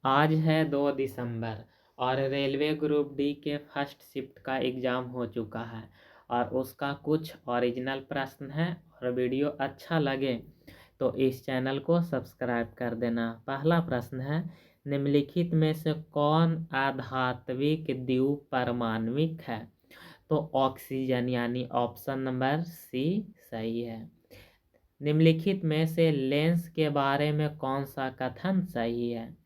आज है 2 दिसंबर और रेलवे ग्रुप डी के फर्स्ट शिफ्ट का एग्ज़ाम हो चुका है और उसका कुछ ओरिजिनल प्रश्न है। और वीडियो अच्छा लगे तो इस चैनल को सब्सक्राइब कर देना। पहला प्रश्न है, निम्नलिखित में से कौन आधात्विक द्विपरमाण्विक है? तो ऑक्सीजन यानी ऑप्शन नंबर सी सही है। निम्नलिखित में से लेंस के बारे में कौन सा कथन सही है?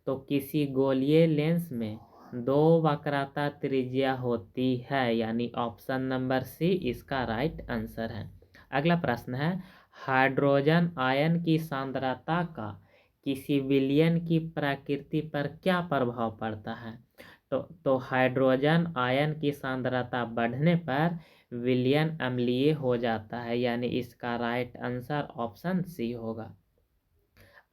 तो किसी गोलीय लेंस में 2 वक्रता त्रिज्या होती है, यानी ऑप्शन नंबर सी इसका राइट आंसर है। अगला प्रश्न है, हाइड्रोजन आयन की सांद्रता का किसी विलयन की प्रकृति पर क्या प्रभाव पड़ता है? तो हाइड्रोजन आयन की सांद्रता बढ़ने पर विलयन अम्लीय हो जाता है, यानी इसका राइट आंसर ऑप्शन सी होगा।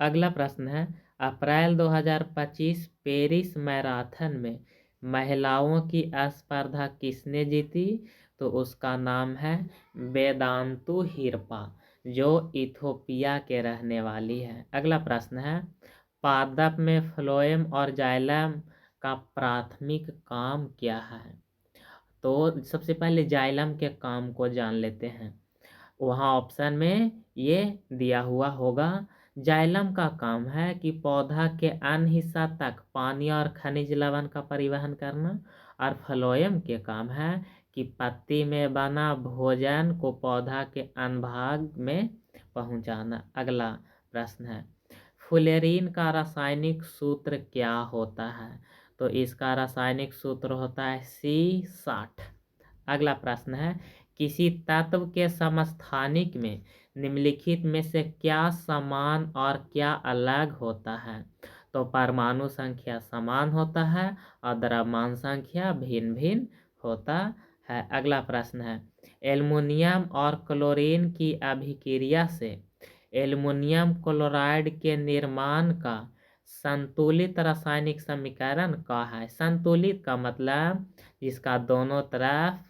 अगला प्रश्न है, अप्रैल 2025 पेरिस मैराथन में महिलाओं की स्पर्धा किसने जीती? तो उसका नाम है वेदांतु हिरपा, जो इथोपिया के रहने वाली है। अगला प्रश्न है, पादप में फ्लोएम और जाइलम का प्राथमिक काम क्या है? तो सबसे पहले जाइलम के काम को जान लेते हैं। वहाँ ऑप्शन में ये दिया हुआ होगा। जाइलम का काम है कि पौधा के अन्य हिस्सा तक पानी और खनिज लवण का परिवहन करना, और फ्लोएम के काम है कि पत्ती में बना भोजन को पौधा के अन्य भाग में पहुंचाना। अगला प्रश्न है, फुलेरीन का रासायनिक सूत्र क्या होता है? तो इसका रासायनिक सूत्र होता है C60। अगला प्रश्न है, किसी तत्व के समस्थानिक में निम्नलिखित में से क्या समान और क्या अलग होता है? तो परमाणु संख्या समान होता है और द्रव्यमान संख्या भिन्न भिन्न होता है। अगला प्रश्न है, एल्युमिनियम और क्लोरीन की अभिक्रिया से एल्युमिनियम क्लोराइड के निर्माण का संतुलित रासायनिक समीकरण क्या है? संतुलित का मतलब जिसका दोनों तरफ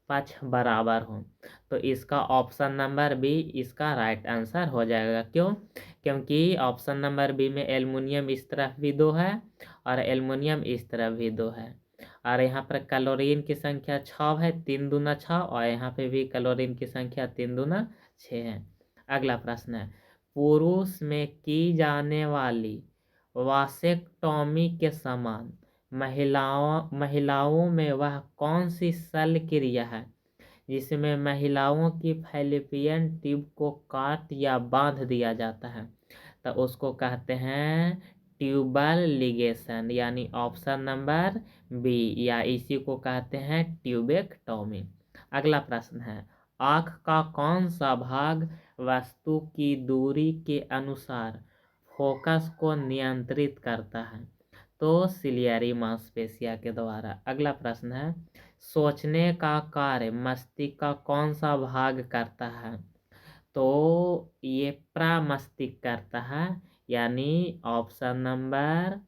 पक्ष बराबर हो। तो इसका ऑप्शन नंबर बी इसका राइट आंसर हो जाएगा। क्यों? क्योंकि ऑप्शन नंबर बी में एल्युमिनियम इस तरफ भी 2 है और एल्युमिनियम इस तरफ भी 2 है, और यहाँ पर क्लोरीन की संख्या 6 है, 3 दूना 6, और यहाँ पे भी क्लोरीन की संख्या 3 दूना 6 है। अगला प्रश्न है, पुरुष में की जाने वाली वासेक्टॉमी के समान महिलाओं में वह कौन सी शल्य क्रिया है जिसमें महिलाओं की फैलोपियन ट्यूब को काट या बांध दिया जाता है? तो उसको कहते हैं ट्यूबल लिगेशन, यानी ऑप्शन नंबर बी, या इसी को कहते हैं ट्यूबेक्टॉमी। अगला प्रश्न है, आँख का कौन सा भाग वस्तु की दूरी के अनुसार फोकस को नियंत्रित करता है? तो सिलियरी मांसपेशिया के द्वारा। अगला प्रश्न है, सोचने का कार्य मस्तिष्क का कौन सा भाग करता है? तो ये प्रमस्तिष्क करता है, यानी ऑप्शन नंबर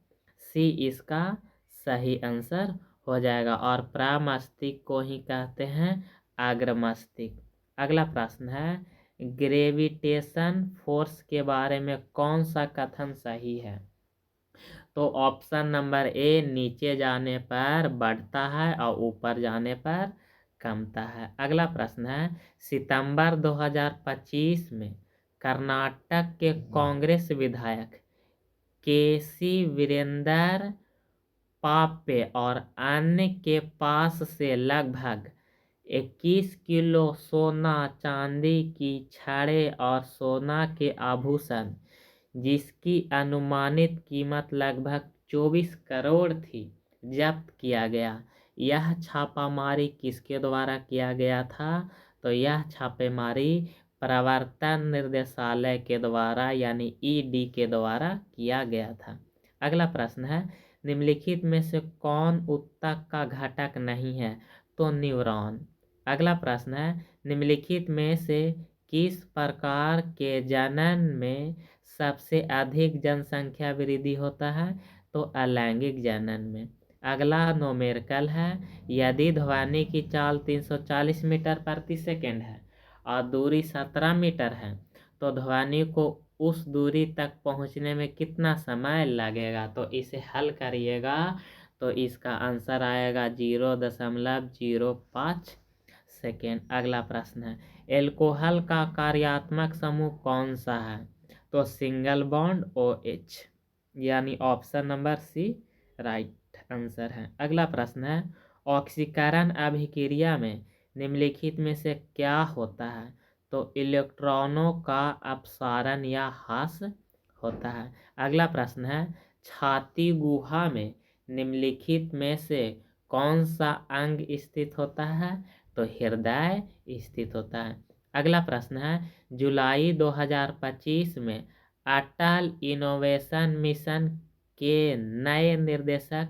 सी इसका सही आंसर हो जाएगा, और प्रमस्तिष्क को ही कहते हैं अग्रमस्तिष्क। अगला प्रश्न है, ग्रेविटेशन फोर्स के बारे में कौन सा कथन सही है? तो ऑप्शन नंबर ए, नीचे जाने पर बढ़ता है और ऊपर जाने पर कमता है। अगला प्रश्न है, सितंबर 2025 में कर्नाटक के कांग्रेस विधायक केसी वीरेंद्र पाप्पे और अन्य के पास से लगभग 21 किलो सोना, चांदी की छड़ें और सोना के आभूषण, जिसकी अनुमानित कीमत लगभग 24 करोड़ थी, जब्त किया गया। यह छापामारी किसके द्वारा किया गया था? तो यह छापेमारी प्रवर्तन निर्देशालय के द्वारा, यानी ईडी के द्वारा किया गया था। अगला प्रश्न है, निम्नलिखित में से कौन ऊतक का घटक नहीं है? तो न्यूरॉन। अगला प्रश्न है, निम्नलिखित में से किस प्रकार के जनन में सबसे अधिक जनसंख्या वृद्धि होता है? तो अलैंगिक जनन में। अगला नोमेरिकल है, यदि ध्वनि की चाल 340 मीटर प्रति सेकंड है और दूरी 17 मीटर है, तो ध्वनि को उस दूरी तक पहुंचने में कितना समय लगेगा? तो इसे हल करिएगा तो इसका आंसर आएगा 0.05 सेकेंड। अगला प्रश्न है, एल्कोहल का कार्यात्मक समूह कौन सा है? तो सिंगल बॉन्ड OH, यानी option number C right answer है। अगला प्रश्न है, ऑक्सीकरण अभिक्रिया में निम्नलिखित में से क्या होता है? तो इलेक्ट्रॉनों का अपसारण या ह्रास होता है। अगला प्रश्न है, छाती गुहा में निम्नलिखित में से कौन सा अंग स्थित होता है? तो हृदय स्थित होता है। अगला प्रश्न है, जुलाई 2025 में अटल इनोवेशन मिशन के नए निर्देशक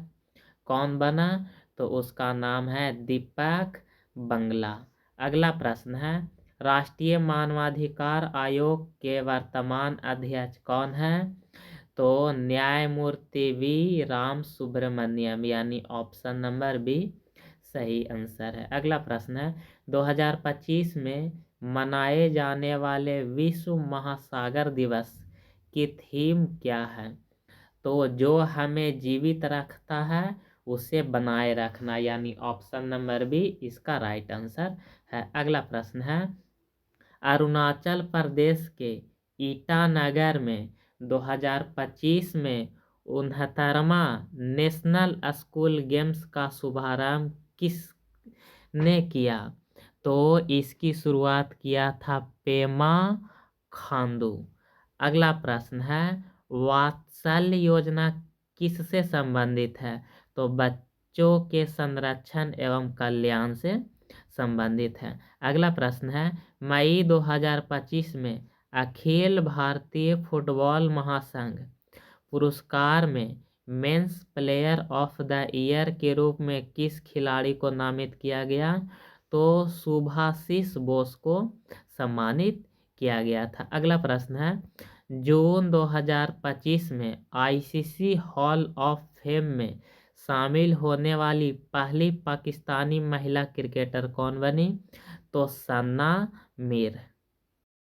कौन बना? तो उसका नाम है दीपक बंगला। अगला प्रश्न है, राष्ट्रीय मानवाधिकार आयोग के वर्तमान अध्यक्ष कौन है? तो न्यायमूर्ति वी राम सुब्रमण्यम, यानी ऑप्शन नंबर बी सही आंसर है। अगला प्रश्न है, 2025 में मनाए जाने वाले विश्व महासागर दिवस की थीम क्या है? तो जो हमें जीवित रखता है उसे बनाए रखना, यानी ऑप्शन नंबर बी इसका राइट आंसर है। अगला प्रश्न है, अरुणाचल प्रदेश के ईटानगर में 2025 में 69वां नेशनल स्कूल गेम्स का शुभारंभ किसने किया? तो इसकी शुरुआत किया था पेमा खांडू। अगला प्रश्न है, वात्सल्य योजना किससे संबंधित है? तो बच्चों के संरक्षण एवं कल्याण से संबंधित है। अगला प्रश्न है, मई 2025 में अखिल भारतीय फुटबॉल महासंघ पुरस्कार में men's player of the year के रूप में किस खिलाड़ी को नामित किया गया? तो सुभाषिष बोस को सम्मानित किया गया था। अगला प्रश्न है, जून 2025 में ICC हॉल ऑफ फेम में शामिल होने वाली पहली पाकिस्तानी महिला क्रिकेटर कौन बनी? तो सना मीर।